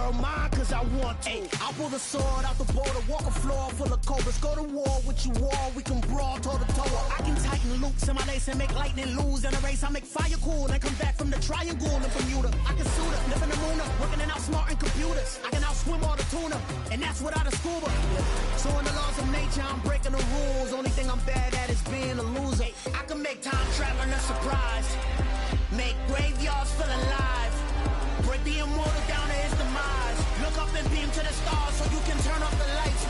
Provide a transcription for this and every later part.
world mine cause I want to. Ay, I'll pull the sword out the border, walk a floor full of cobras. Go to war with you all, we can brawl toe to toe. I can tighten loops in my lace and make lightning lose in a race. I make fire cool and come back from the triangle in Bermuda. I can suit her, live in the moon, working and outsmarting computers. I can outswim all the tuna, and that's without a scuba. So in the laws of nature, I'm breaking the rules. Only thing I'm bad at is being a loser. I can make time traveling a surprise, make graveyards feel alive, break the immortal down to his demise. Look up and beam to the stars so you can turn off the lights.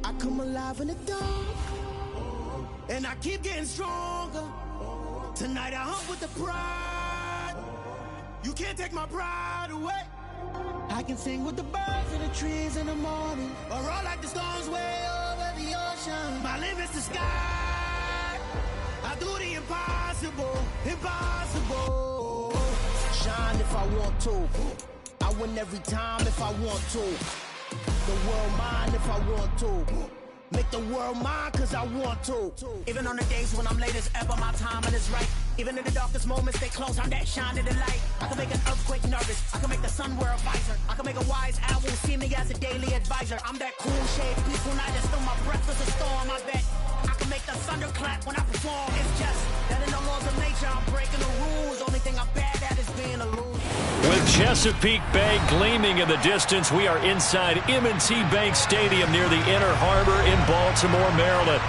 I come alive in the dark, and I keep getting stronger. Tonight I hunt with the pride. You can't take my pride away. I can sing with the birds and the trees in the morning, or roll like the storms way over the ocean. My limit's the sky. I do the impossible, impossible. Shine if I want to. I win every time if I want to. The world mine if I want to. Make the world mine cause I want to. Even on the days when I'm late as ever, my timing is right. Even in the darkest moments, stay close, I'm that shine in the light. I can make an earthquake nervous, I can make the sun wear a visor. I can make a wise owl see me as a daily advisor. I'm that cool shade, peaceful night, and still my breath is a storm, I bet. I can make the thunder clap when I perform. It's just that in the laws of nature, I'm breaking the rules. Only thing I'm bad at is being a loser. With Chesapeake Bay gleaming in the distance, we are inside M&T Bank Stadium near the Inner Harbor in Baltimore, Maryland.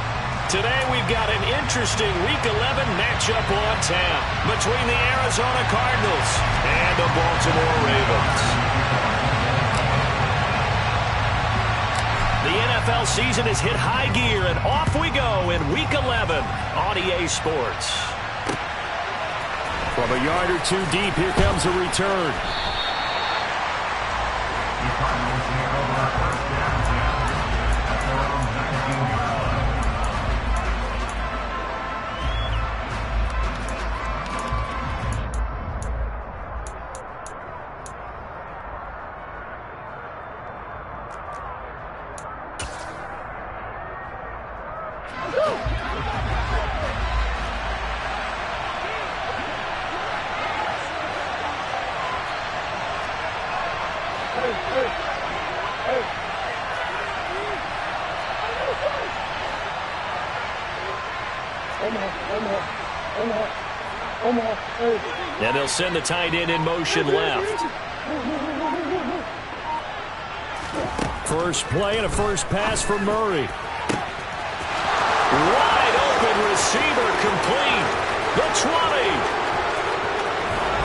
Today we've got an interesting Week 11 matchup on tap between the Arizona Cardinals and the Baltimore Ravens. The NFL season has hit high gear, and off we go in Week 11 on EA Sports. From a yard or two deep, here comes a return. And they'll send the tight end in motion left. First play and a first pass for Murray. Wide open receiver complete. The 20.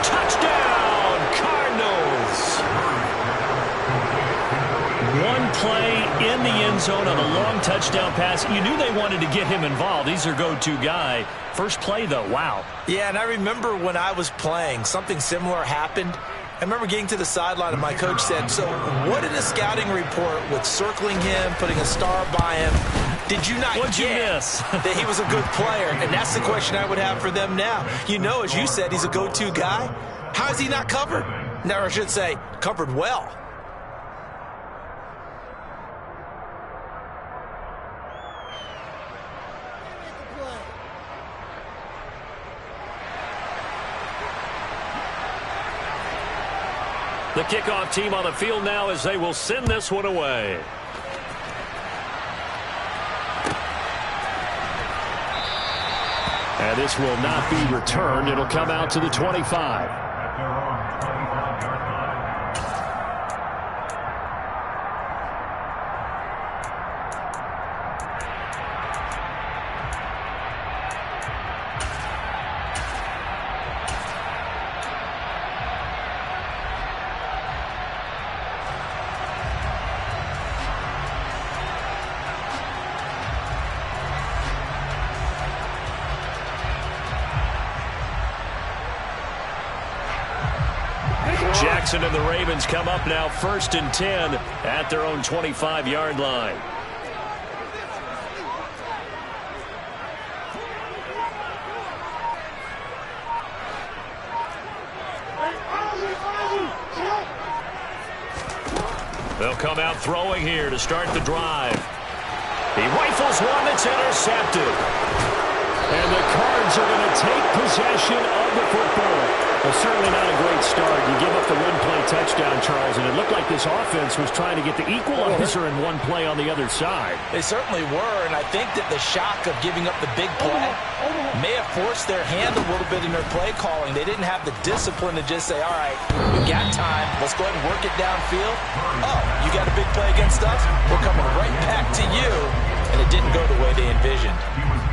Touchdown, Cardinals. One play in the end zone on a long touchdown pass. You knew they wanted to get him involved. He's their go-to guy. First play, though, wow. Yeah, and I remember when I was playing, something similar happened. I remember getting to the sideline, and my coach said, so what in the scouting report with circling him, putting a star by him, did you not What'd you miss? that he was a good player? And that's the question I would have for them now. You know, as you said, he's a go-to guy. How is he not covered? No, I should say, covered well. The kickoff team on the field now as they will send this one away. And this will not be returned. It'll come out to the 25. Jackson and the Ravens come up now 1st and 10 at their own 25-yard line. They'll come out throwing here to start the drive. He rifles one that's intercepted. And the Cards are going to take possession of the football. Well, certainly not a great start. You give up the win touchdown, Charles, and it looked like this offense was trying to get the equalizer in one play on the other side. They certainly were, and I think that the shock of giving up the big play may have forced their hand a little bit in their play calling. They didn't have the discipline to just say, all right, we got time. Let's go ahead and work it downfield. Oh, you got a big play against us? We're coming right back to you. And it didn't go the way they envisioned.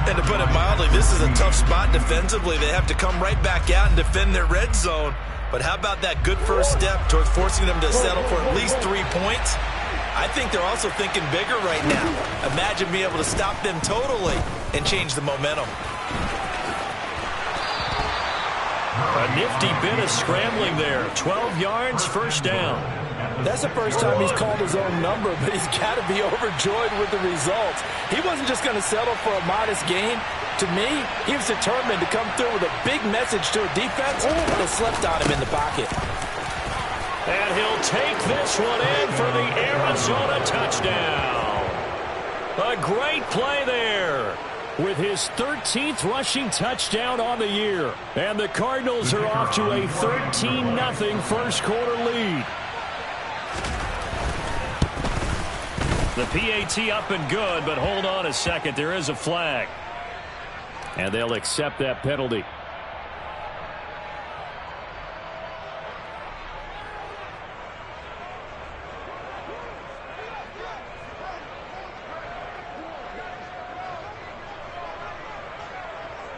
And to put it mildly, this is a tough spot defensively. They have to come right back out and defend their red zone. But how about that good first step towards forcing them to settle for at least 3 points? I think they're also thinking bigger right now. Imagine being able to stop them totally and change the momentum. A nifty bit of scrambling there. 12 yards, first down. That's the first time he's called his own number, but he's got to be overjoyed with the results. He wasn't just going to settle for a modest gain. To me, he was determined to come through with a big message to a defense that slept on him in the pocket. And he'll take this one in for the Arizona touchdown. A great play there with his 13th rushing touchdown on the year. And the Cardinals are off to a 13-0 first quarter lead. The PAT up and good, but hold on a second. There is a flag. And they'll accept that penalty.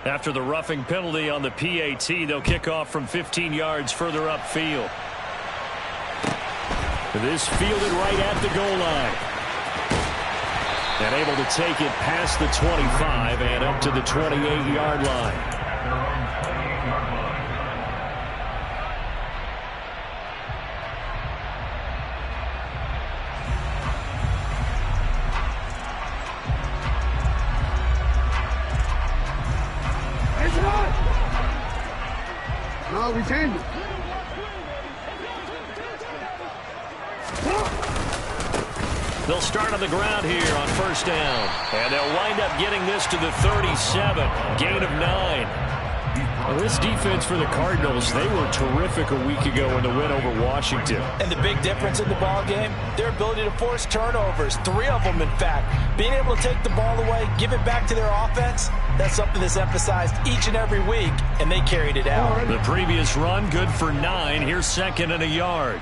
After the roughing penalty on the PAT, they'll kick off from 15 yards further upfield. This fielded right at the goal line. And able to take it past the 25 and up to the 28-yard line. No, we changed it. They'll start on the ground here on first down. And they'll wind up getting this to the 37. Gain of 9. Well, this defense for the Cardinals, they were terrific a week ago in the win over Washington. And the big difference in the ball game, their ability to force turnovers. 3 of them, in fact. Being able to take the ball away, give it back to their offense, that's something that's emphasized each and every week, and they carried it out. The previous run, good for 9. Here's second and a yard.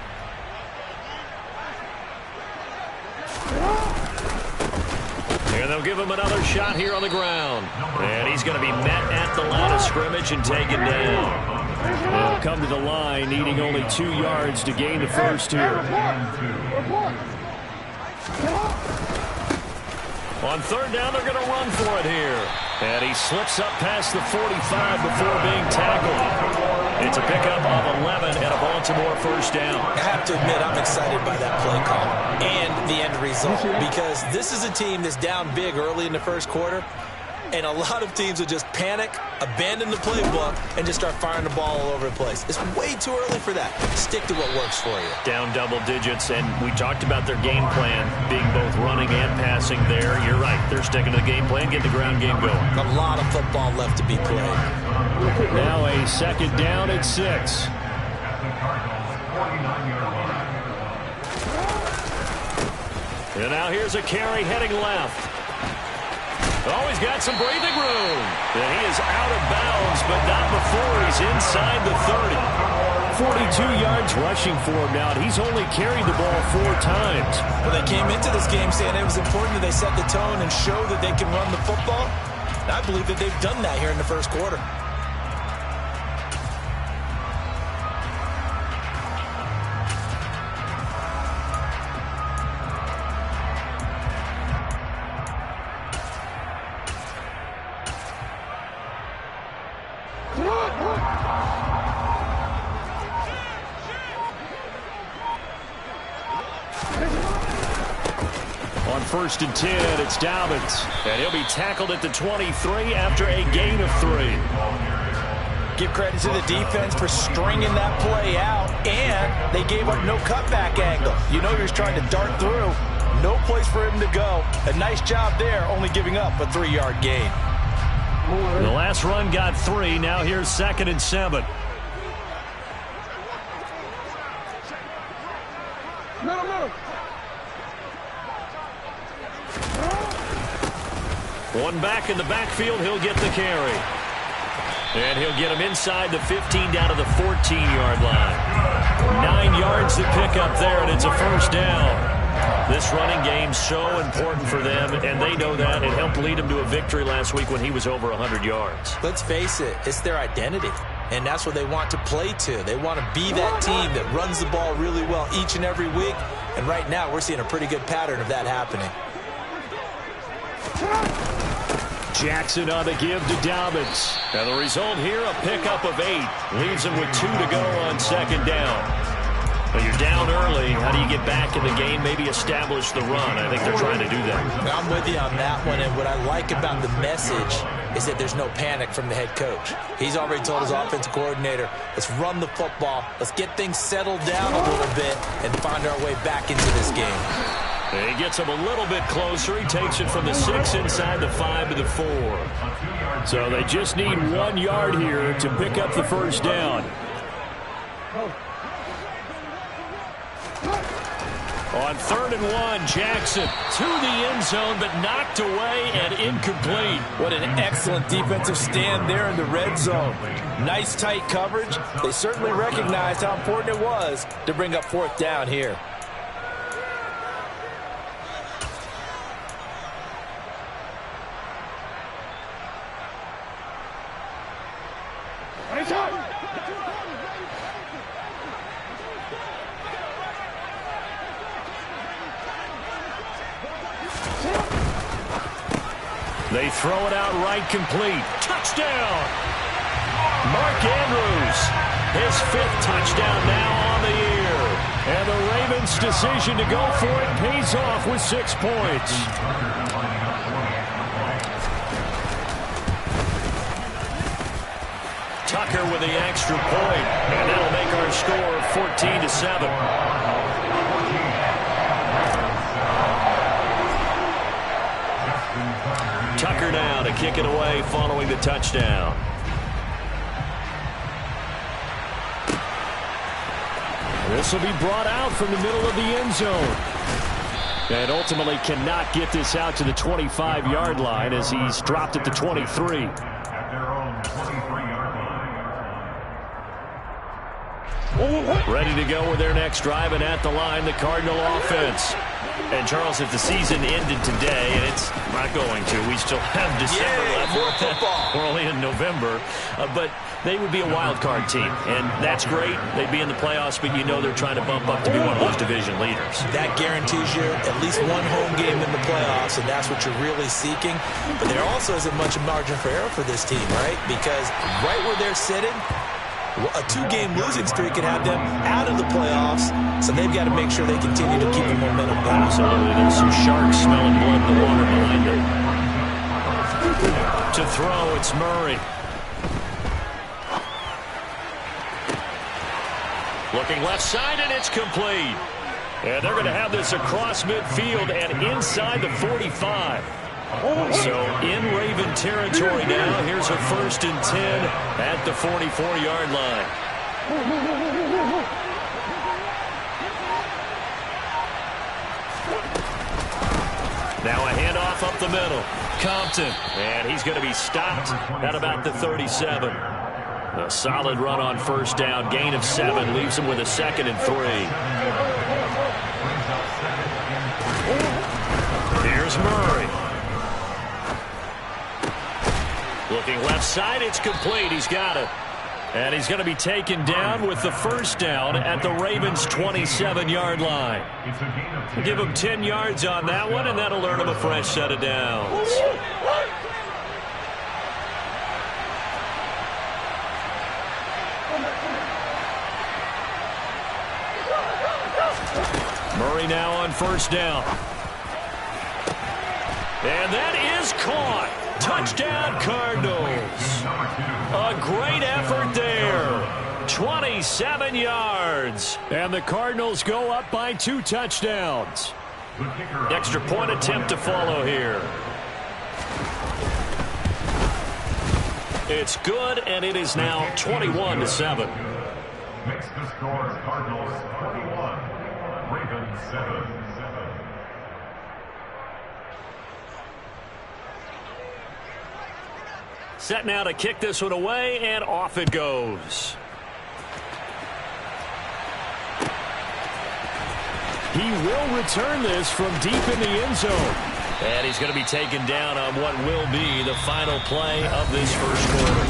And they'll give him another shot here on the ground. And he's going to be met at the line of scrimmage and taken down. They'll come to the line, needing only 2 yards to gain the first here. On third down, they're going to run for it here. And he slips up past the 45 before being tackled. It's a pickup of 11 and a Baltimore first down. I have to admit, I'm excited by that play call and the end result, because this is a team that's down big early in the first quarter, and a lot of teams will just panic, abandon the playbook, and just start firing the ball all over the place. It's way too early for that. Stick to what works for you. Down double digits, and we talked about their game plan being both running and passing there. You're right. They're sticking to the game plan, get the ground game going. A lot of football left to be played. Now a second down at 6. And now here's a carry heading left. Oh, he's got some breathing room. And he is out of bounds, but not before he's inside the 30. 42 yards rushing for him now. He's only carried the ball 4 times. Well, they came into this game saying it was important that they set the tone and show that they can run the football. And I believe that they've done that here in the first quarter. On first and 10, it's Dobbins. And he'll be tackled at the 23 after a gain of 3. Give credit to the defense for stringing that play out, and they gave up no cutback angle. You know he was trying to dart through. No place for him to go. A nice job there, only giving up a 3-yard gain. The last run got 3. Now here's second and 7. One back in the backfield, he'll get the carry. And he'll get him inside the 15 down to the 14-yard line. 9 yards to pick up there, and it's a first down. This running game's so important for them, and they know that. It helped lead them to a victory last week when he was over 100 yards. Let's face it, it's their identity, and that's what they want to play to. They want to be that team that runs the ball really well each and every week, and right now we're seeing a pretty good pattern of that happening. Jackson on the give to Dobbins. And the result here, a pickup of 8. Leaves him with 2 to go on second down. But you're down early. How do you get back in the game? Maybe establish the run. I think they're trying to do that. I'm with you on that one, and what I like about the message is that there's no panic from the head coach. He's already told his offensive coordinator, let's run the football, let's get things settled down a little bit, and find our way back into this game. He gets him a little bit closer. He takes it from the 6 inside the 5 to the 4. So they just need 1 yard here to pick up the first down. On 3rd and 1, Jackson to the end zone, but knocked away and incomplete. What an excellent defensive stand there in the red zone. Nice tight coverage. They certainly recognized how important it was to bring up 4th down here. They throw it out right complete. Touchdown! Mark Andrews, his 5th touchdown now on the year. And the Ravens' decision to go for it pays off with 6 points. Tucker with the extra point, and that'll make our score 14-7. Tucker now to kick it away following the touchdown. This will be brought out from the middle of the end zone. And ultimately cannot get this out to the 25-yard line as he's dropped at the 23. Ready to go with their next drive, and at the line, the Cardinal offense. And, Charles, if the season ended today, and it's not going to, we still have December left. More football. We're only in November. But they would be a wild card team, and that's great. They'd be in the playoffs, but you know they're trying to bump up to be one of those division leaders. That guarantees you at least one home game in the playoffs, and that's what you're really seeking. But there also isn't much margin for error for this team, right? Because right where they're sitting, a 2-game losing streak could have them out of the playoffs, so they've got to make sure they continue to keep the momentum going. Absolutely. There's some sharks smelling blood in the water behind them. To throw, it's Murray. Looking left side, and it's complete. And they're going to have this across midfield and inside the 45. So in Raven territory now. Here's a 1st and 10 at the 44-yard line. Now a handoff up the middle. Compton. And he's going to be stopped at about the 37. A solid run on 1st down. Gain of 7. Leaves him with a 2nd and 3. Here's Murray. Looking left side, it's complete. He's got it. And he's going to be taken down with the 1st down at the Ravens' 27-yard line. Give him 10 yards on that one, and that'll earn him a fresh set of downs. Murray now on 1st down. And that is caught. Touchdown, Cardinals. A great effort there. 27 yards. And the Cardinals go up by 2 touchdowns. Extra point attempt to follow here. It's good, and it is now 21-7. Makes the score Cardinals 21. Set now to kick this one away, and off it goes. He will return this from deep in the end zone. And he's going to be taken down on what will be the final play of this first quarter.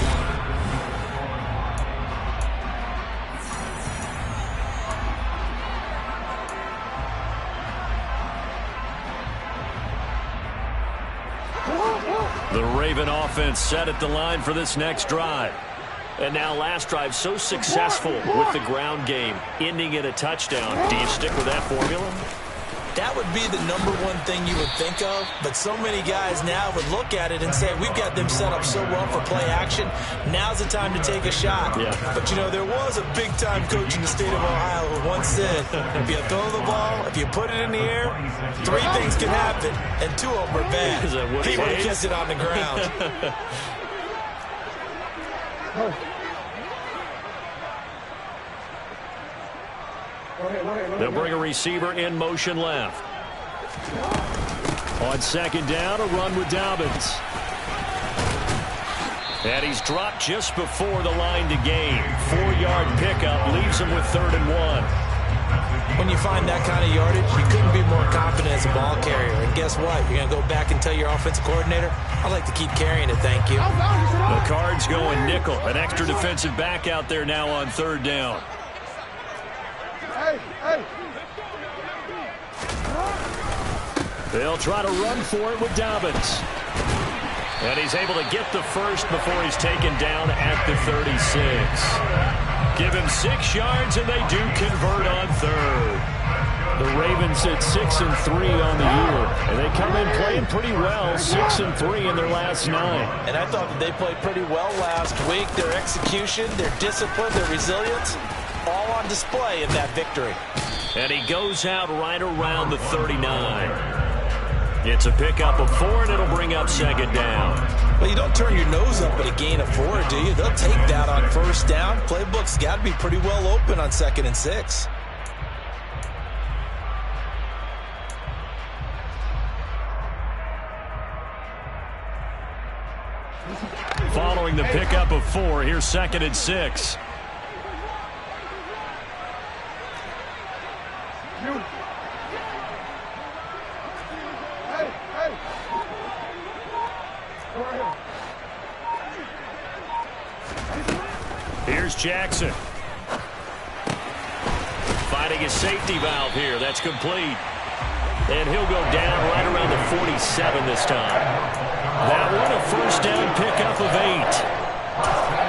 The Raven offense set at the line for this next drive. And now last drive so successful with the ground game, ending in a touchdown. Do you stick with that formula? That would be the number one thing you would think of, but so many guys now would look at it and say, we've got them set up so well for play action. Now's the time to take a shot. Yeah. But, you know, there was a big-time coach in the state of Ohio who once said, if you throw the ball, if you put it in the air, three things can happen, and two of them are bad. He would have kept it on the ground. They'll bring a receiver in motion left. On second down, a run with Dobbins. And he's dropped just before the line to gain. 4-yard pickup leaves him with 3rd and 1. When you find that kind of yardage, you couldn't be more confident as a ball carrier. And guess what? You're going to go back and tell your offensive coordinator, I'd like to keep carrying it, thank you. The Cards going nickel. An extra defensive back out there now on 3rd down. They'll try to run for it with Dobbins. And he's able to get the first before he's taken down at the 36. Give him 6 yards, and they do convert on 3rd. The Ravens sit 6-3 on the year, and they come in playing pretty well, 6-3 in their last 9. And I thought that they played pretty well last week. Their execution, their discipline, their resilience, all on display in that victory. And he goes out right around the 39. It's a pickup of 4, and it'll bring up 2nd down. Well, you don't turn your nose up at a gain of 4, do you? They'll take that on 1st down. Playbook's got to be pretty well open on 2nd and 6. Following the pickup of 4, here's 2nd and 6. Here's Jackson. Finding his safety valve here. That's complete. And he'll go down right around the 47 this time. That one a 1st down pickup of 8.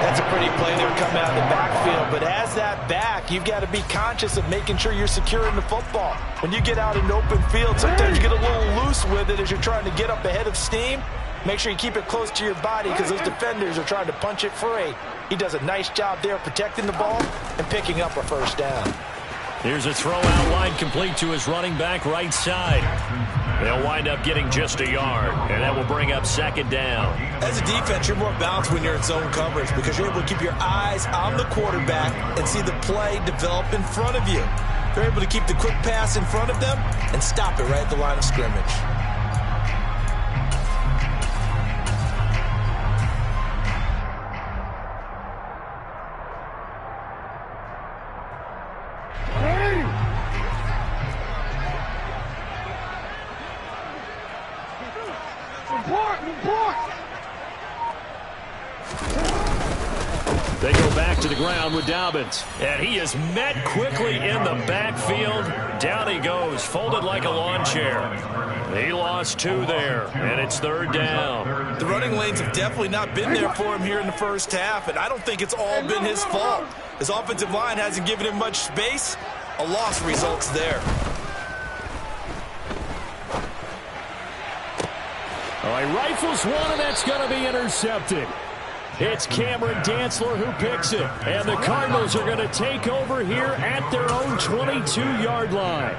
That's a pretty play there coming out of the backfield. But as that back, you've got to be conscious of making sure you're securing the football. When you get out in open field, sometimes you get a little loose with it as you're trying to get up ahead of steam. Make sure you keep it close to your body because those defenders are trying to punch it free. He does a nice job there protecting the ball and picking up a 1st down. Here's a throw out line complete to his running back right side. They'll wind up getting just a yard, and that will bring up 2nd down. As a defense, you're more balanced when you're in zone coverage because you're able to keep your eyes on the quarterback and see the play develop in front of you. You're able to keep the quick pass in front of them and stop it right at the line of scrimmage. They go back to the ground with Dobbins. And he is met quickly in the backfield. Down he goes, folded like a lawn chair. He lost 2 there, and it's 3rd down. The running lanes have definitely not been there for him here in the 1st half, and I don't think it's all been his fault. His offensive line hasn't given him much space. A loss results there. All right, rifles one, and that's going to be intercepted. It's Cameron Dantzler who picks it. And the Cardinals are going to take over here at their own 22-yard line.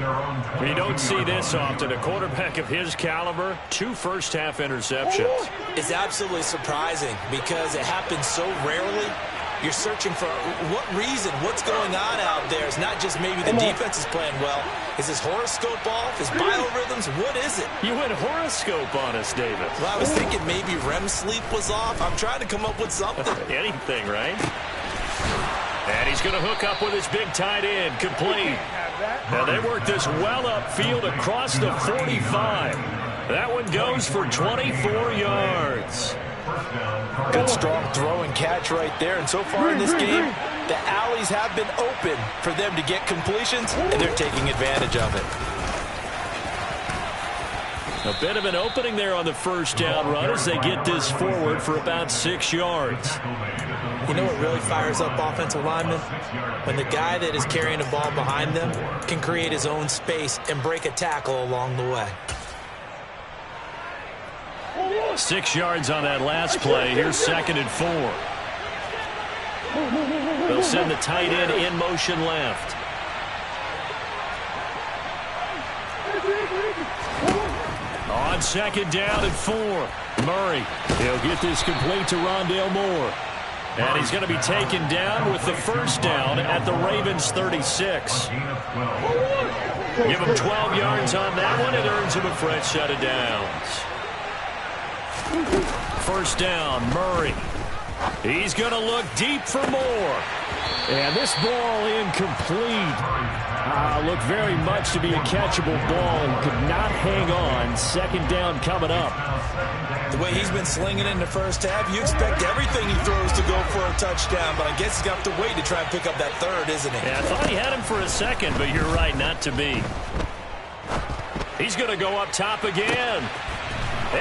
We don't see this often. A quarterback of his caliber, 2 first-half interceptions. It's absolutely surprising because it happens so rarely. You're searching for what reason, what's going on out there. It's not just maybe the defense is playing well. Is his horoscope off? His biorhythms? What is it? You went horoscope on us, David. Well, I was thinking maybe REM sleep was off. I'm trying to come up with something. Anything, right? And he's going to hook up with his big tight end, complete. Now they work this well upfield across the 45. That one goes for 24 yards. Good strong throw and catch right there. And so far in this game, the alleys have been open for them to get completions, and they're taking advantage of it. A bit of an opening there on the first down run as they get this forward for about 6 yards. You know what really fires up offensive linemen? When the guy that is carrying the ball behind them can create his own space and break a tackle along the way. 6 yards on that last play. Here's 2nd and 4. They'll send the tight end in motion left. On 2nd down and 4. Murray, he'll get this complete to Rondale Moore. And he's going to be taken down with the first down at the Ravens 36. Give him 12 yards on that one. It earns him a fresh set of downs. First down, Murray. He's going to look deep for more. And this ball incomplete. Looked very much to be a catchable ball and could not hang on. 2nd down coming up. The way he's been slinging in the first half, you expect everything he throws to go for a touchdown, but I guess he's got to wait to try and pick up that third, isn't he? Yeah, I thought he had him for a second, but you're right, not to be. He's going to go up top again.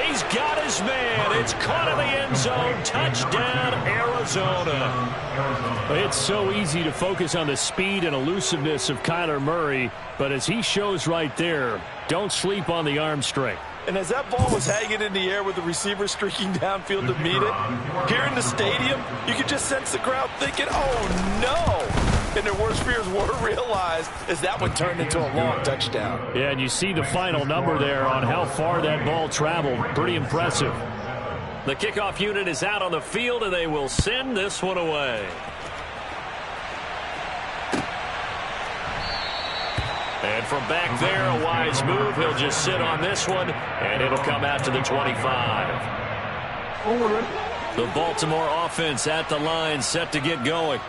He's got his man. It's caught in the end zone. Touchdown, Arizona. It's so easy to focus on the speed and elusiveness of Kyler Murray, but as he shows right there, don't sleep on the arm strength. And as that ball was hanging in the air with the receiver streaking downfield to meet it, here in the stadium, you could just sense the crowd thinking, oh, no. And their worst fears were realized as that one turned into a long touchdown. Yeah, and you see the final number there on how far that ball traveled. Pretty impressive. The kickoff unit is out on the field, and they will send this one away. And from back there, a wise move. He'll just sit on this one, and it'll come out to the 25. The Baltimore offense at the line, set to get going.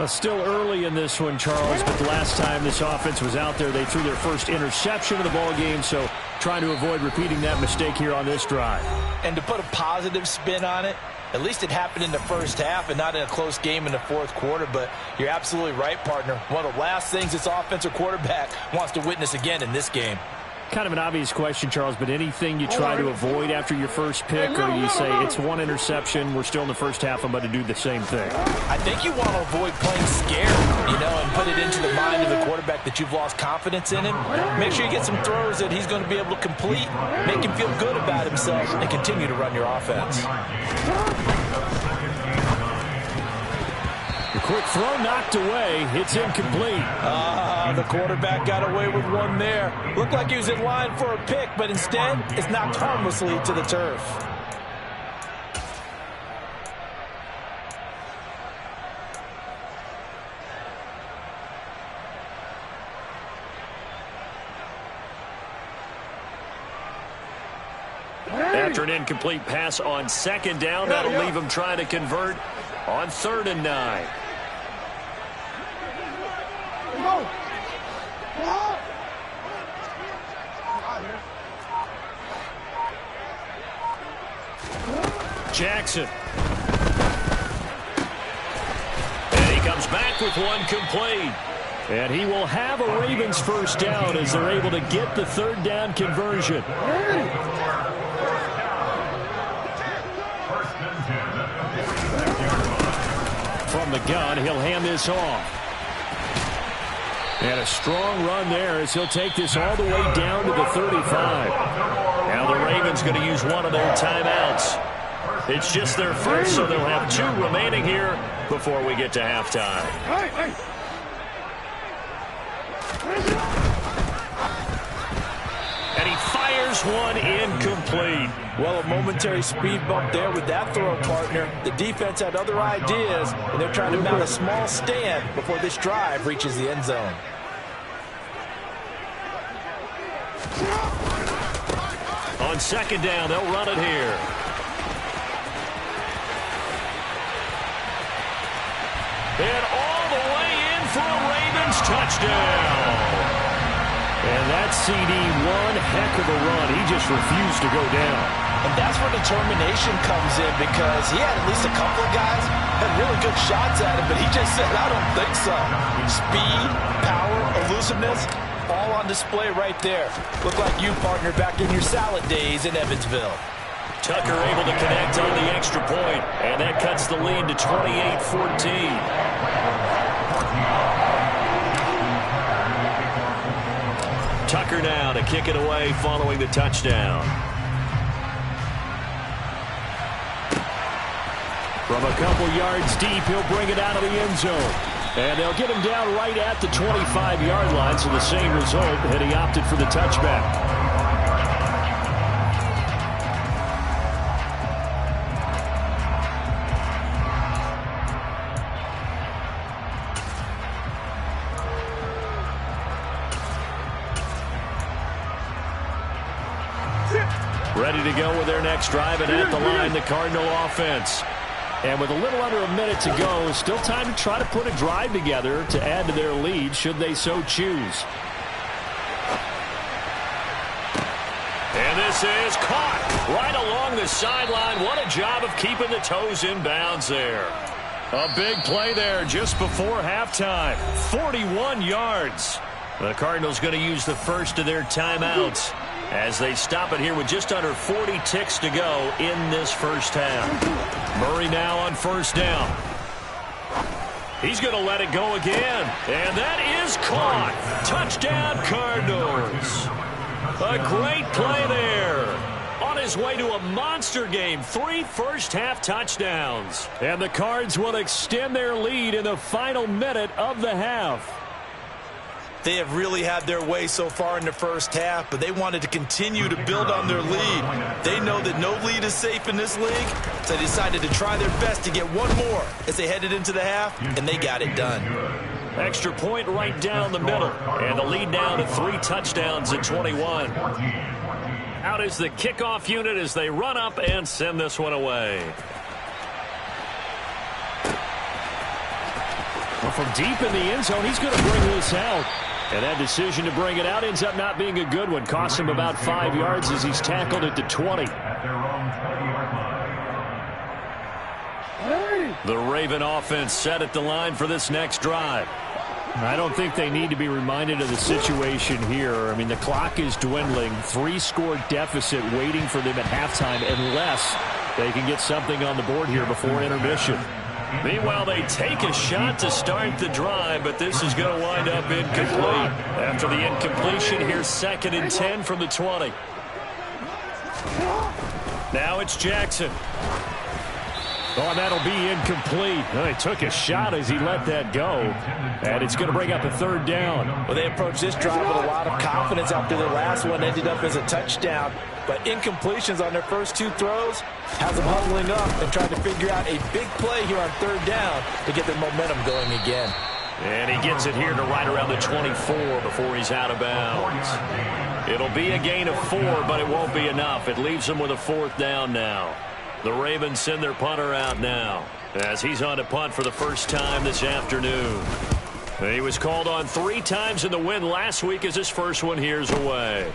Still early in this one, Charles, but the last time this offense was out there, they threw their first interception of the ball game, so trying to avoid repeating that mistake here on this drive. And to put a positive spin on it, at least it happened in the first half and not in a close game in the fourth quarter, but you're absolutely right, partner. One of the last things this offensive quarterback wants to witness again in this game. Kind of an obvious question, Charles, but anything you try to avoid after your first pick, or you say it's one interception, we're still in the first half, I'm about to do the same thing? I think you want to avoid playing scared, and put it into the mind of the quarterback that you've lost confidence in him. Make sure you get some throws that he's going to be able to complete, make him feel good about himself, and continue to run your offense. The quick throw knocked away. It's incomplete. The quarterback got away with one there. Looked like he was in line for a pick, but instead, it's knocked harmlessly to the turf. After an incomplete pass on 2nd down, that'll leave him trying to convert on 3rd and 9. Jackson. And he comes back with one complete. And he will have a Ravens first down as they're able to get the 3rd down conversion. From the gun, he'll hand this off. And a strong run there as he'll take this all the way down to the 35. Now the Ravens going to use one of their timeouts. It's just their first, so they'll have 2 remaining here before we get to halftime. And he fires one incomplete. Well, a momentary speed bump there with that throw partner. The defense had other ideas, and they're trying to mount a small stand before this drive reaches the end zone. On second down, they'll run it here. And all the way in for a Ravens touchdown. And that CD, one heck of a run. He just refused to go down. And that's where determination comes in, because he had at least a couple of guys had really good shots at him, but he just said, I don't think so. Speed, power, elusiveness, all on display right there. Look like you, partner, back in your salad days in Evansville. Tucker able to connect on the extra point, and that cuts the lead to 28-14. Tucker now to kick it away following the touchdown. From a couple yards deep, he'll bring it out of the end zone. And they'll get him down right at the 25-yard line, so the same result, and he opted for the touchback. Ready to go with their next drive, and at the line, the Cardinal offense. And with a little under a minute to go, still time to try to put a drive together to add to their lead, should they so choose. And this is caught right along the sideline. What a job of keeping the toes in bounds there. A big play there just before halftime. 41 yards. The Cardinals going to use the first of their timeouts as they stop it here with just under 40 ticks to go in this first half. Murray now on first down. He's going to let it go again. And that is caught. Touchdown, Cardinals. A great play there. On his way to a monster game. 3 first-half touchdowns. And the Cards will extend their lead in the final minute of the half. They have really had their way so far in the first half, but they wanted to continue to build on their lead. They know that no lead is safe in this league, so they decided to try their best to get one more as they headed into the half, and they got it done. Extra point right down the middle, and the lead down to 3 touchdowns at 21. Out is the kickoff unit as they run up and send this one away. Well, from deep in the end zone, he's going to bring this out. And that decision to bring it out ends up not being a good one. Costs him about 5 yards as he's tackled at the 20. The Raven offense set at the line for this next drive. I don't think they need to be reminded of the situation here. I mean, the clock is dwindling. 3-score deficit waiting for them at halftime unless they can get something on the board here before intermission. Meanwhile, they take a shot to start the drive, but this is going to wind up incomplete. After the incompletion, here's 2nd and 10 from the 20. Now it's Jackson. Oh, and that'll be incomplete. Well, he took a shot as he let that go. And it's going to bring up a 3rd down. Well, they approached this drive with a lot of confidence after their last one ended up as a touchdown. But incompletions on their first 2 throws has them huddling up and trying to figure out a big play here on 3rd down to get their momentum going again. And he gets it here to right around the 24 before he's out of bounds. It'll be a gain of 4, but it won't be enough. It leaves them with a 4th down now. The Ravens send their punter out now as he's on to punt for the first time this afternoon. He was called on 3 times in the win last week as his first one here's away.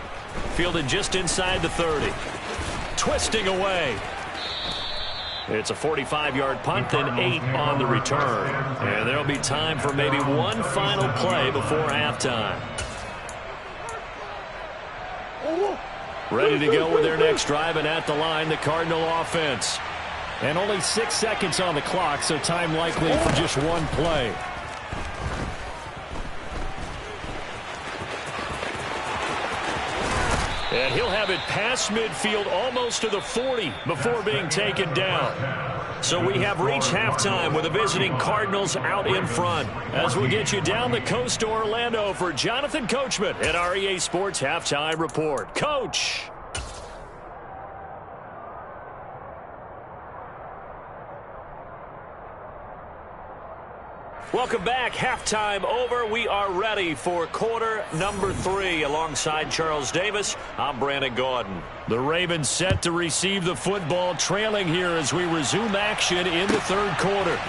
Fielded just inside the 30. Twisting away. It's a 45-yard punt, then 8 on the return. And there'll be time for maybe one final play before halftime. Ready to go with their next drive, and at the line, the Cardinal offense. And only 6 seconds on the clock, so time likely for just one play. And he'll have it past midfield almost to the 40 before being taken down. So we have reached halftime with the visiting Cardinals out in front. As we'll get you down the coast to Orlando for Jonathan Coachman at our EA Sports Halftime Report. Coach. Welcome back. Halftime over. We are ready for quarter number 3. Alongside Charles Davis, I'm Brandon Gaudin. The Ravens set to receive the football, trailing here as we resume action in the third quarter.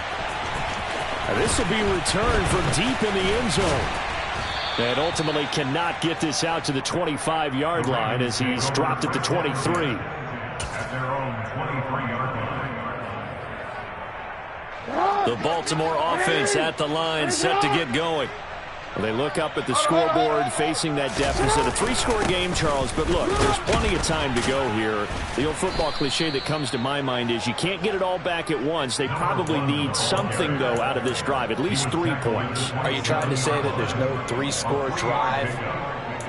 This will be returned from deep in the end zone. And ultimately cannot get this out to the 25-yard line as he's dropped at the 23. At their own 23-yard line. The Baltimore offense at the line, set to get going. Well, they look up at the scoreboard facing that deficit. A 3-score game, Charles, but look, there's plenty of time to go here. The old football cliche that comes to my mind is you can't get it all back at once. They probably need something, though, out of this drive, at least 3 points. Are you trying to say that there's no 3-score drive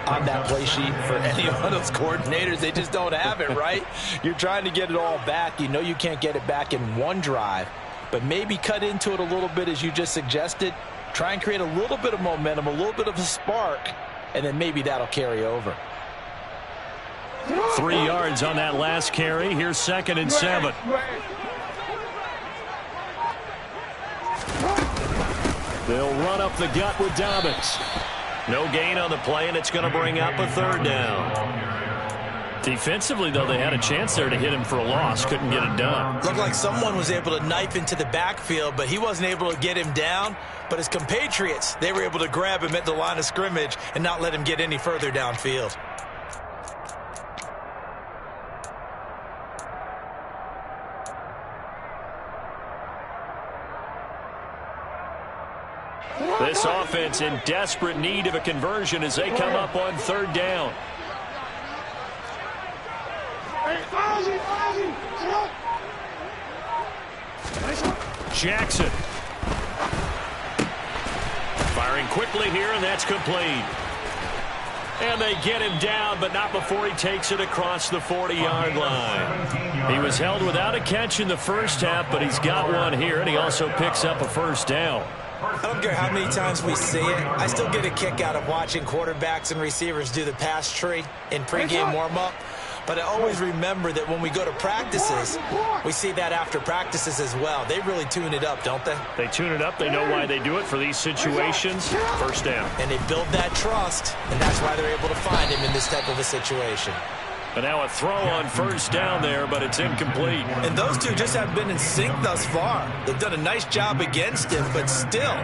on that play sheet for any one of those coordinators? They just don't have it, right? You're trying to get it all back. You know you can't get it back in one drive, but maybe cut into it a little bit as you just suggested. Try and create a little bit of momentum, a little bit of a spark, and then maybe that'll carry over. 3 yards on that last carry. Here's 2nd and 7. They'll run up the gut with Dobbins. No gain on the play, and it's going to bring up a 3rd down. Defensively, though, they had a chance there to hit him for a loss. Couldn't get it done. Looked like someone was able to knife into the backfield, but he wasn't able to get him down. But his compatriots, they were able to grab him at the line of scrimmage and not let him get any further downfield. This offense in desperate need of a conversion as they come up on 3rd down. Jackson. Firing quickly here, and that's complete. And they get him down, but not before he takes it across the 40-yard line. He was held without a catch in the first half, but he's got one here, and he also picks up a 1st down. I don't care how many times we see it. I still get a kick out of watching quarterbacks and receivers do the pass tree in pregame warm-up. But I always remember that when we go to practices, we see that after practices as well. They really tune it up, don't they? They tune it up. They know why they do it for these situations. 1st down. And they build that trust, and that's why they're able to find him in this type of a situation. But now a throw on 1st down there, but it's incomplete. And those two just haven't been in sync thus far. They've done a nice job against him, but still,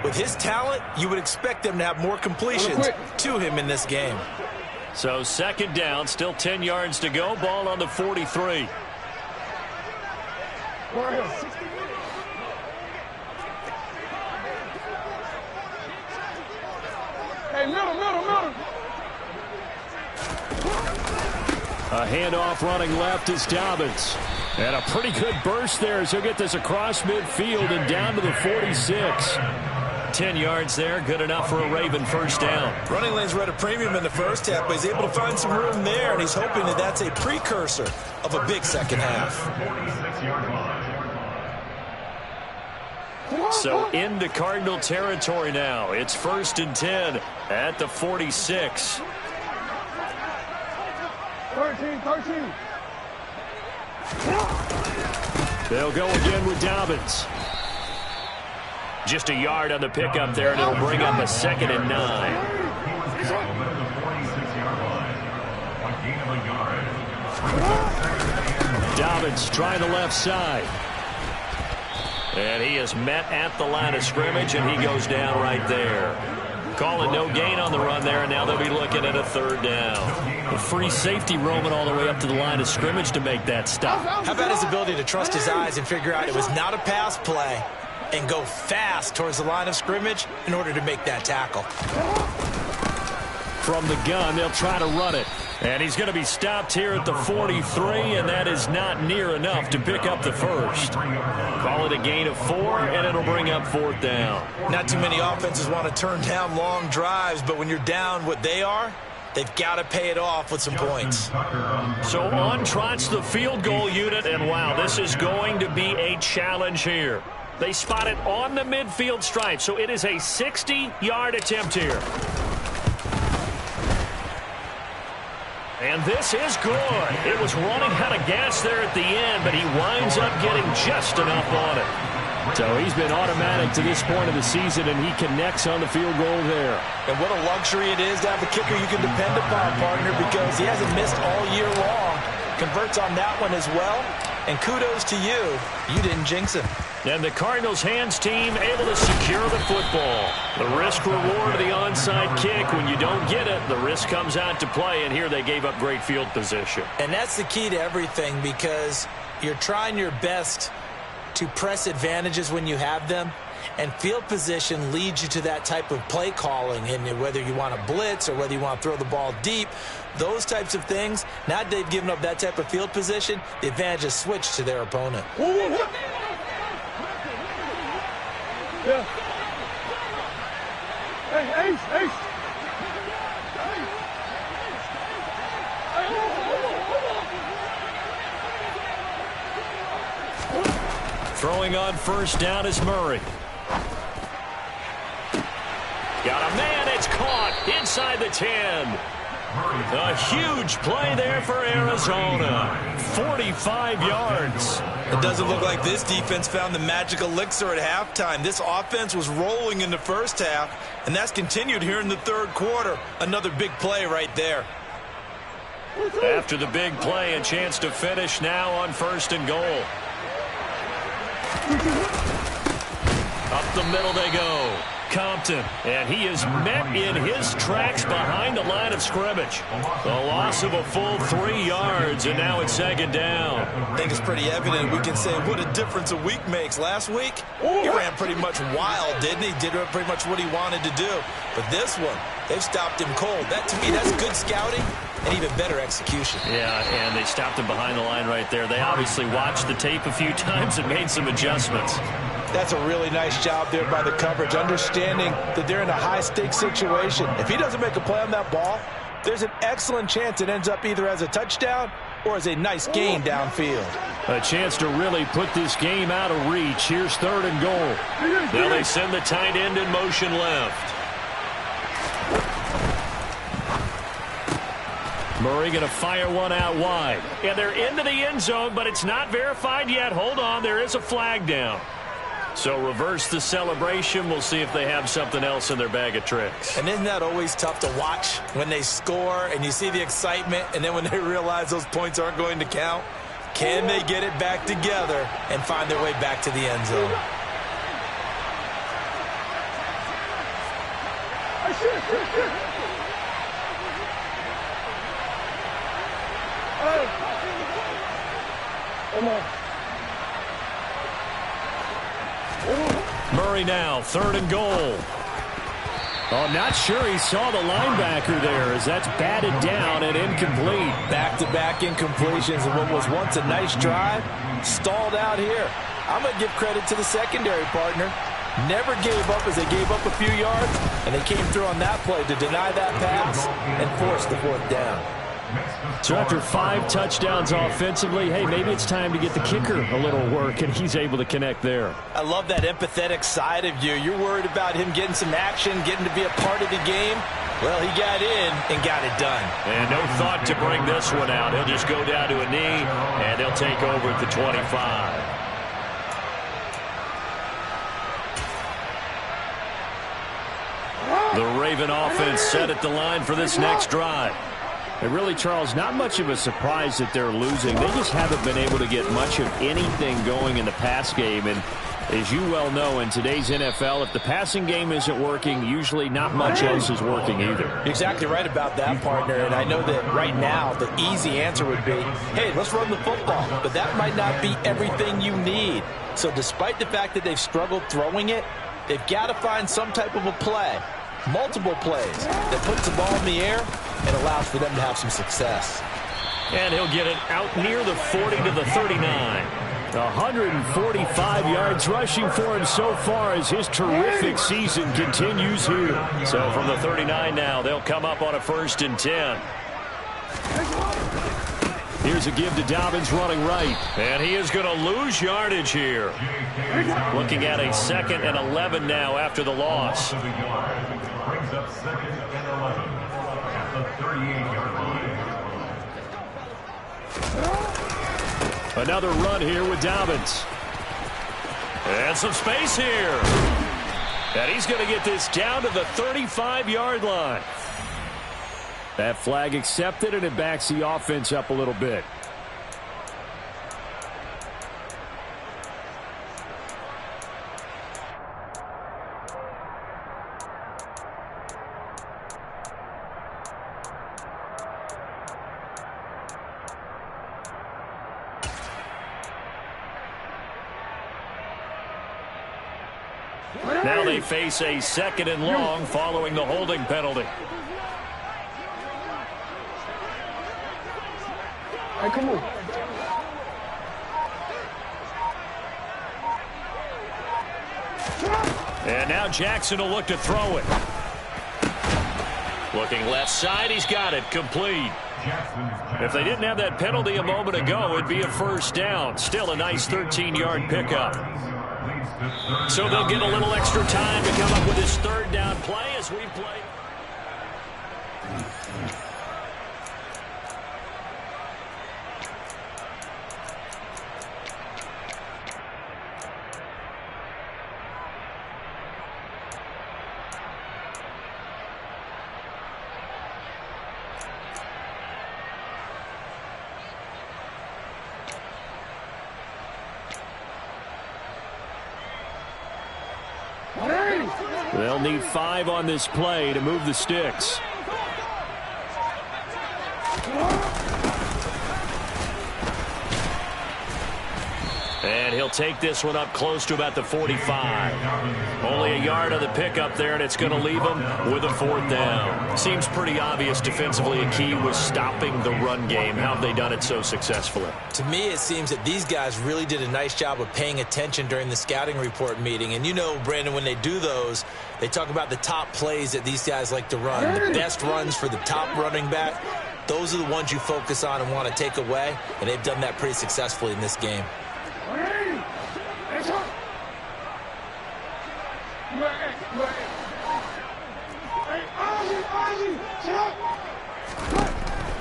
with his talent, you would expect them to have more completions to him in this game. So 2nd down, still 10 yards to go. Ball on the 43. Hey, middle. A handoff running left is Dobbins. And a pretty good burst there as he'll get this across midfield and down to the 46. 10 yards there, good enough for a Raven 1st down. Running lanes were at a premium in the first half, but he's able to find some room there, and he's hoping that that's a precursor of a big second half. So into Cardinal territory now. It's 1st and 10 at the 46. 13. They'll go again with Dobbins. Just a yard on the pickup there, and it'll bring up a 2nd and 9. Dobbins trying the left side. And he is met at the line of scrimmage, and he goes down right there. Call it no gain on the run there, and now they'll be looking at a 3rd down. A free safety roaming all the way up to the line of scrimmage to make that stop. How about his ability to trust his eyes and figure out it was not a pass play and go fast towards the line of scrimmage in order to make that tackle. From the gun, they'll try to run it. And he's going to be stopped here at the 43, and that is not near enough to pick up the 1st. Call it a gain of 4, and it'll bring up 4th down. Not too many offenses want to turn down long drives, but when you're down what they are, they've got to pay it off with some points. So on trots the field goal unit, and wow, this is going to be a challenge here. They spot it on the midfield stripe, so it is a 60-yard attempt here. And this is good. It was running out of gas there at the end, but he winds up getting just enough on it. So he's been automatic to this point of the season, and he connects on the field goal there. And what a luxury it is to have a kicker you can depend upon, partner, because he hasn't missed all year long. Converts on that one as well. And kudos to you. You didn't jinx him. And the Cardinals hands team able to secure the football. The risk reward of the onside kick. When you don't get it, the risk comes out to play, and here they gave up great field position. And that's the key to everything, because you're trying your best to press advantages when you have them, and field position leads you to that type of play calling. And whether you want to blitz or whether you want to throw the ball deep, those types of things, now that they've given up that type of field position, the advantage is switched to their opponent. Yeah. Hey, Ace. Throwing on first down is Murray. Got a man, it's caught inside the 10. A huge play there for Arizona. 45 yards. It doesn't look like this defense found the magic elixir at halftime. This offense was rolling in the first half, and that's continued here in the third quarter. Another big play right there. After the big play, a chance to finish now on first and goal. Up the middle they go. Compton, and he is met in his tracks behind the line of scrimmage. The loss of a full 3 yards, and now it's second down. I think it's pretty evident. We can say what a difference a week makes. Last week, he ran pretty much wild, didn't he? Did pretty much what he wanted to do. But this one, they've stopped him cold. That, to me, that's good scouting and even better execution. Yeah, and they stopped him behind the line right there. They obviously watched the tape a few times and made some adjustments. That's a really nice job there by the coverage, understanding that they're in a high-stakes situation. If he doesn't make a play on that ball, there's an excellent chance it ends up either as a touchdown or as a nice gain downfield. A chance to really put this game out of reach. Here's third and goal. Now they send the tight end in motion left. Murray going to fire one out wide. And they're into the end zone, but it's not verified yet. Hold on, there is a flag down. So reverse the celebration. We'll see if they have something else in their bag of tricks. And isn't that always tough to watch when they score and you see the excitement, and then when they realize those points aren't going to count? Can they get it back together and find their way back to the end zone? Come on. Murray now, third and goal. Oh, not sure he saw the linebacker there as that's batted down and incomplete. Back-to-back incompletions and what was once a nice drive stalled out here. I'm going to give credit to the secondary partner. Never gave up as they gave up a few yards, and they came through on that play to deny that pass and force the fourth down. So after 5 touchdowns offensively, hey, maybe it's time to get the kicker a little work, and he's able to connect there. I love that empathetic side of you. You're worried about him getting some action, getting to be a part of the game. Well, he got in and got it done. And no thought to bring this one out. He'll just go down to a knee, and he'll take over at the 25. The Raven offense set at the line for this next drive. And really, Charles, not much of a surprise that they're losing. They just haven't been able to get much of anything going in the pass game. And as you well know, in today's NFL, if the passing game isn't working, usually not much else is working either. You're exactly right about that, partner. And I know that right now the easy answer would be, hey, let's run the football. But that might not be everything you need. So despite the fact that they've struggled throwing it, they've got to find some type of a play, multiple plays, that puts the ball in the air and allows for them to have some success. And he'll get it out near the 40 to the 39. 145 yards rushing for him so far as his terrific season continues here. So from the 39 now, they'll come up on a 1st and 10. Here's a give to Dobbins running right. And he is going to lose yardage here. Looking at a 2nd and 11 now after the loss. Brings up 2nd and 11 at the 38-yard line. Another run here with Dobbins. And some space here. And he's going to get this down to the 35-yard line. That flag accepted, and it backs the offense up a little bit. Now they face a 2nd and long following the holding penalty. Hey, come on. And now Jackson will look to throw it. Looking left side, he's got it, complete. If they didn't have that penalty a moment ago, it'd be a first down. Still a nice 13-yard pickup. So they'll get a little extra time to come up with his 3rd down play as we play. They'll need 5 on this play to move the sticks. And he'll take this one up close to about the 45. Only a yard on the pickup there, and it's going to leave him with a 4th down. Seems pretty obvious defensively a key was stopping the run game. How have they done it so successfully? To me, it seems that these guys really did a nice job of paying attention during the scouting report meeting. And you know, Brandon, when they do those, they talk about the top plays that these guys like to run, the best runs for the top running back. Those are the ones you focus on and want to take away, and they've done that pretty successfully in this game.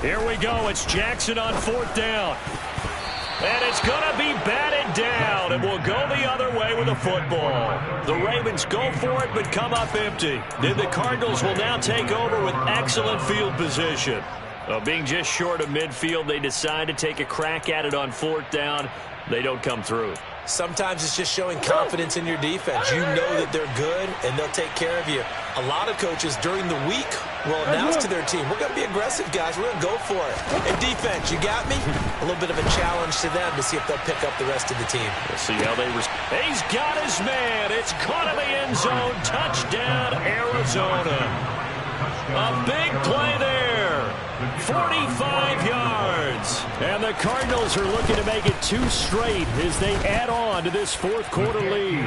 Here we go. It's Jackson on 4th down. And it's going to be batted down, and we'll go the other way with the football. The Ravens go for it, but come up empty. Then the Cardinals will now take over with excellent field position. Being just short of midfield, they decide to take a crack at it on 4th down. They don't come through. Sometimes it's just showing confidence in your defense. You know that they're good, and they'll take care of you. A lot of coaches during the week will announce to their team, we're going to be aggressive, guys. We're going to go for it. Hey, defense, you got me? A little bit of a challenge to them to see if they'll pick up the rest of the team. We'll see how they respond. He's got his man. It's caught in the end zone. Touchdown, Arizona. A big play there. 45 yards. And the Cardinals are looking to make it 2 straight as they add on to this 4th quarter lead.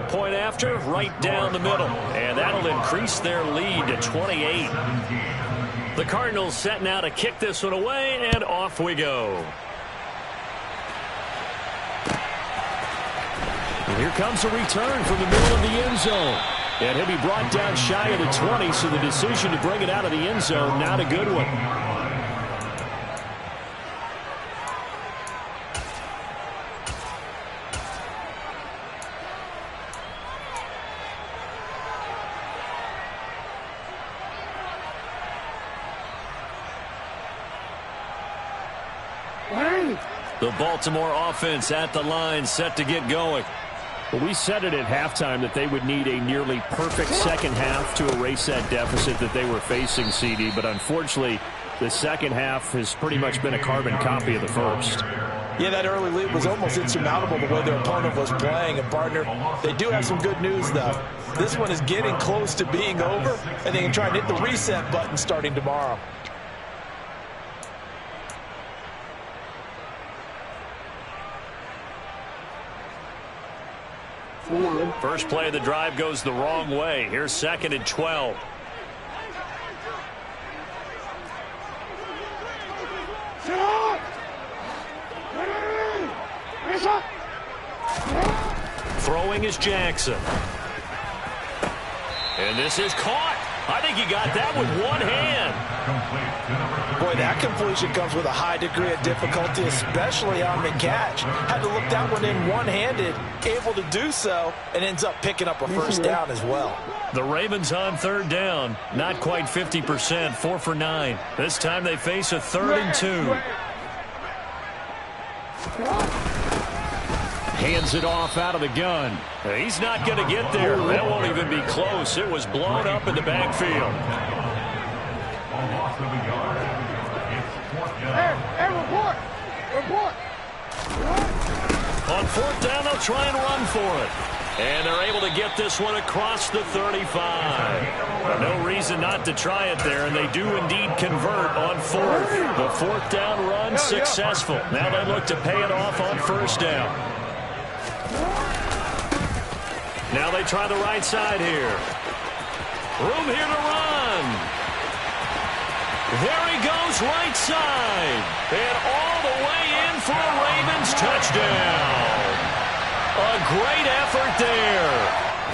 Point after, right down the middle. And that'll increase their lead to 28. The Cardinals set now to kick this one away, and off we go. And here comes a return from the middle of the end zone. And he'll be brought down shy of the 20, so the decision to bring it out of the end zone, not a good one. The Baltimore offense at the line, set to get going. Well, we said it at halftime that they would need a nearly perfect second half to erase that deficit that they were facing, CD. But unfortunately, the second half has pretty much been a carbon copy of the first. Yeah, that early lead was almost insurmountable the way their opponent was playing. And, partner, they do have some good news, though. This one is getting close to being over, and they can try and hit the reset button starting tomorrow. First play of the drive goes the wrong way. Here's 2nd and 12. Throwing is Jackson. And this is caught. I think he got that with one hand. Boy, that completion comes with a high degree of difficulty, especially on the catch. Had to look that one in one-handed, able to do so, and ends up picking up a first down as well. The Ravens on third down. Not quite 50%, 4 for 9. This time they face a 3rd and 2. Hands it off out of the gun. He's not going to get there. That won't even be close. It was blown up in the backfield. A loss of a yard. It's 4th down. Hey, report! On 4th down, they'll try and run for it. And they're able to get this one across the 35. No reason not to try it there, and they do indeed convert on 4th. The 4th down run successful. Now they look to pay it off on 1st down. Now they try the right side here. Room here to run. There he goes, right side. And all the way in for a Ravens touchdown. A great effort there.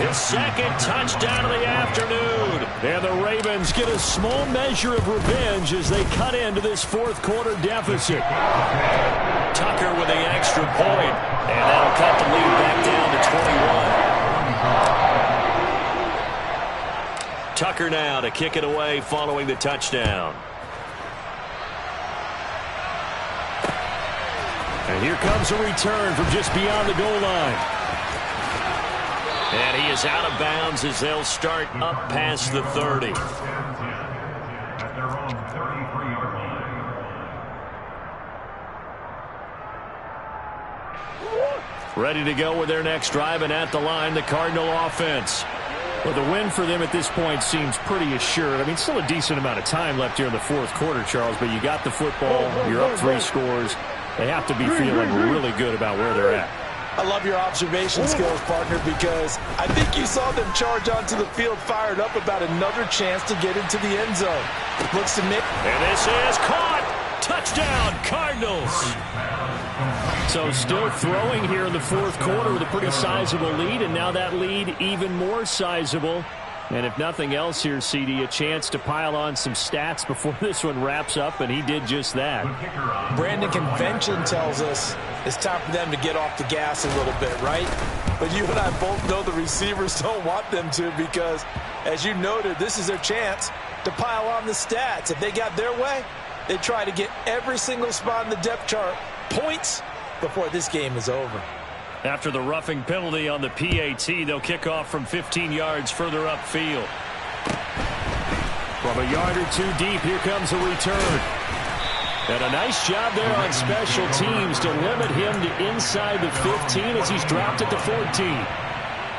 His 2nd touchdown of the afternoon. And the Ravens get a small measure of revenge as they cut into this 4th quarter deficit. Tucker with the extra point. And that'll cut the lead back down to 21. Tucker now to kick it away following the touchdown. And here comes a return from just beyond the goal line. And he is out of bounds as they'll start up past the 30. At their own 33-yard line. Ready to go with their next drive, and at the line, the Cardinal offense. Well, the win for them at this point seems pretty assured. I mean, still a decent amount of time left here in the 4th quarter, Charles, but you got the football, you're up 3 scores. They have to be feeling really good about where they're at. I love your observation skills, partner, because I think you saw them charge onto the field fired up about another chance to get into the end zone. Looks to me. And this is caught. Touchdown, Cardinals. So still throwing here in the 4th quarter with a pretty sizable lead, and now that lead even more sizable. And if nothing else here, CD, a chance to pile on some stats before this one wraps up, and he did just that. Brandon, convention tells us it's time for them to get off the gas a little bit, right? But you and I both know the receivers don't want them to because, as you noted, this is their chance to pile on the stats. If they got their way, they try to get every single spot in the depth chart points before this game is over. After the roughing penalty on the PAT, they'll kick off from 15 yards further upfield. From a yard or 2 deep, here comes a return. And a nice job there on special teams to limit him to inside the 15 as he's dropped at the 14.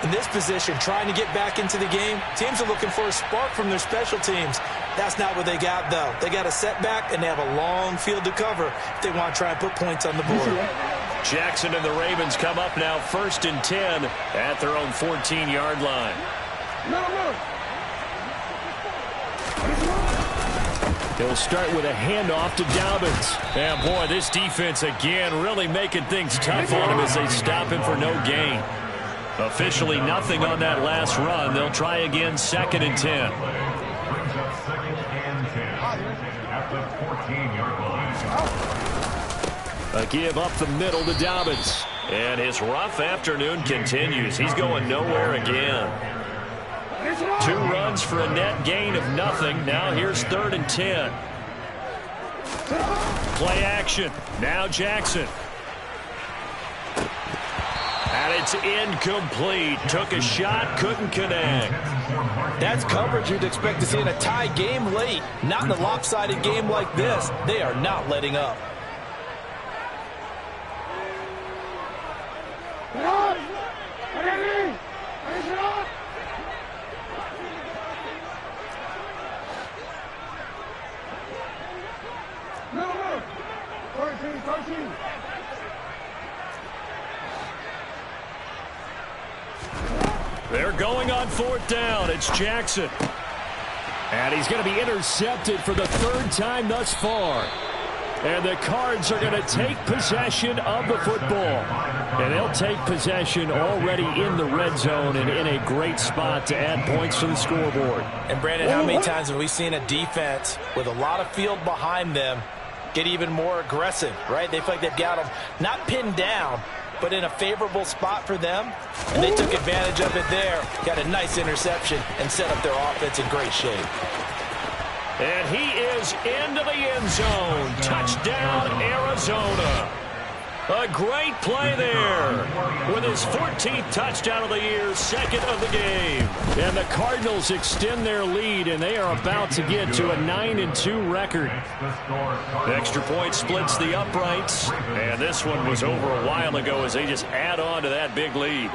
In this position, trying to get back into the game, teams are looking for a spark from their special teams. That's not what they got, though. They got a setback, and they have a long field to cover if they want to try and put points on the board. Jackson and the Ravens come up now 1st and 10 at their own 14-yard line. He'll start with a handoff to Dobbins. And, boy, this defense again really making things tough on him as they stop him for no gain. Officially nothing on that last run. They'll try again 2nd and 10. Brings up 2nd and 10 at the 14-yard line. A give up the middle to Dobbins. And his rough afternoon continues. He's going nowhere again. 2 runs for a net gain of nothing. Now here's 3rd and 10. Play action. Now Jackson. And it's incomplete. Took a shot, couldn't connect. That's coverage you'd expect to see in a tie game late. Not in a lopsided game like this. They are not letting up. They're going on 4th down. It's Jackson. And he's going to be intercepted for the 3rd time thus far. And the Cards are going to take possession of the football. And they'll take possession already in the red zone and in a great spot to add points to the scoreboard. And, Brandon, how many times have we seen a defense with a lot of field behind them get even more aggressive, right? They feel like they've got them not pinned down, but in a favorable spot for them. And they took advantage of it there, got a nice interception, and set up their offense in great shape. And he is into the end zone. Touchdown, Arizona. A great play there with his 14th touchdown of the year, second of the game. And the Cardinals extend their lead, and they are about to get to a 9-2 record. Extra point splits the uprights, and this one was over a while ago as they just add on to that big lead.